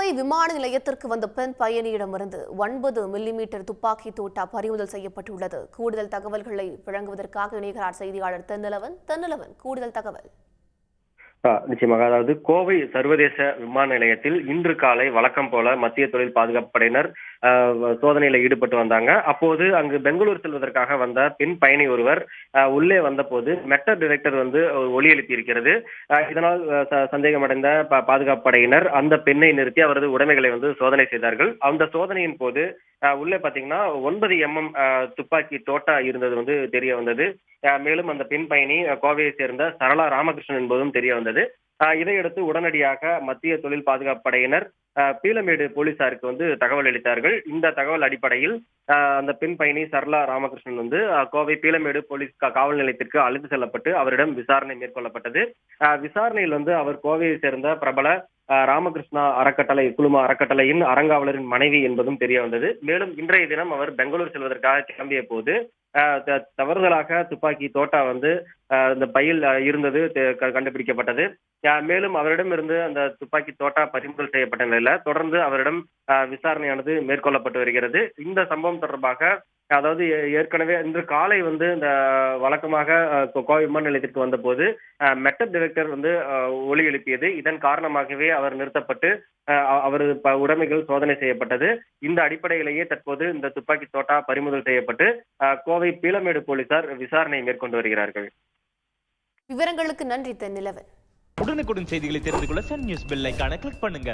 கோவை விமான நிலையத்திற்கு வந்த பெண் பயணியிடமிருந்து 9 மில்லிமீட்டர் துப்பாக்கி தோட்டா பறிமுதல் செய்யப்பட்டுள்ளது. கூடுதல் தகவல்களை வழங்குவதற்காக இணைகிறார் செய்தியாளர் தென்னலவன். கூடுதல் தகவல். நிச்சயமாக. அதாவது கோவை சர்வதேச விமான நிலையத்தில் இன்று காலை வழக்கம் போல மத்திய தொழில் பாதுகாப்பு படையினர் சோதனையில ஈடுபட்டு வந்தாங்க. அப்போது அங்கு பெங்களூர் செல்வதற்காக வந்த பெண் பயணி ஒருவர் உள்ளே வந்த போது மெட்டல் டிடெக்டர் ஒலி எழுப்பி இருக்கிறது. இதனால் சந்தேகமடைந்த பாதுகாப்பு படையினர் அந்த பெண்ணை நிறுத்தி அவரது உடைமைகளை சோதனை செய்தார்கள். அந்த சோதனையின் போது உள்ளே பாத்தீங்கன்னா 9 mm துப்பாக்கி தோட்டா இருந்தது தெரிய வந்தது. மேலும் அந்த பெண் பயணி கோவையை சேர்ந்த சரளா ராமகிருஷ்ணன் என்பதும் தெரிய வந்தது. இதையடுத்து உடனடியாக மத்திய தொழில் பாதுகாப்பு படையினர் பீளமேடு போலீசாருக்கு தகவல் அளித்தார்கள். இந்த தகவல் அடிப்படையில் அந்த பெண் பயணி சரளா ராமகிருஷ்ணன் கோவை பீளமேடு போலீஸ் காவல் நிலையத்திற்கு அழைத்து செல்லப்பட்டு அவரிடம் விசாரணை மேற்கொள்ளப்பட்டது. விசாரணையில் அவர் கோவையை சேர்ந்த பிரபல ராமகிருஷ்ணா குழும அறக்கட்டளையின் அறங்காவலரின் மனைவி என்பதும் தெரிய வந்தது. மேலும் இன்றைய தினம் அவர் பெங்களூர் செல்வதற்காக கிளம்பிய போது தவறுதலாக துப்பாக்கி தோட்டா இந்த பையில் இருந்தது கண்டுபிடிக்கப்பட்டது. மேலும் அவரிடம் இருந்து அந்த துப்பாக்கி தோட்டா பறிமுதல் செய்யப்பட்ட நிலையில தொடர்ந்து அவரிடம் விசாரணையானது மேற்கொள்ளப்பட்டு வருகிறது. இந்த சம்பவம் தொடர்பாக அதாவது ஏற்கனவே இன்று காலை இந்த வழக்கமாக கோவை விமான நிலையத்திற்கு வந்த போது மெட்டல் டிடெக்டர் ஒலி எழுப்பியது. இதன் காரணமாகவே அவர் நிறுத்தப்பட்டு அவரது உடைமைகள் சோதனை செய்யப்பட்டது. இந்த அடிப்படையிலேயே தற்போது இந்த துப்பாக்கி தோட்டா பறிமுதல் செய்யப்பட்டு கோவை பீளமேடு போலீசார் விசாரணை மேற்கொண்டு வருகிறார்கள். விவரங்களுக்கு நன்றி தென்னலவன். உடனுக்குடன் செய்திகளை தெரிந்து கொள்ள சன் நியூஸ் பெல் ஐகானை கிளிக் பண்ணுங்க.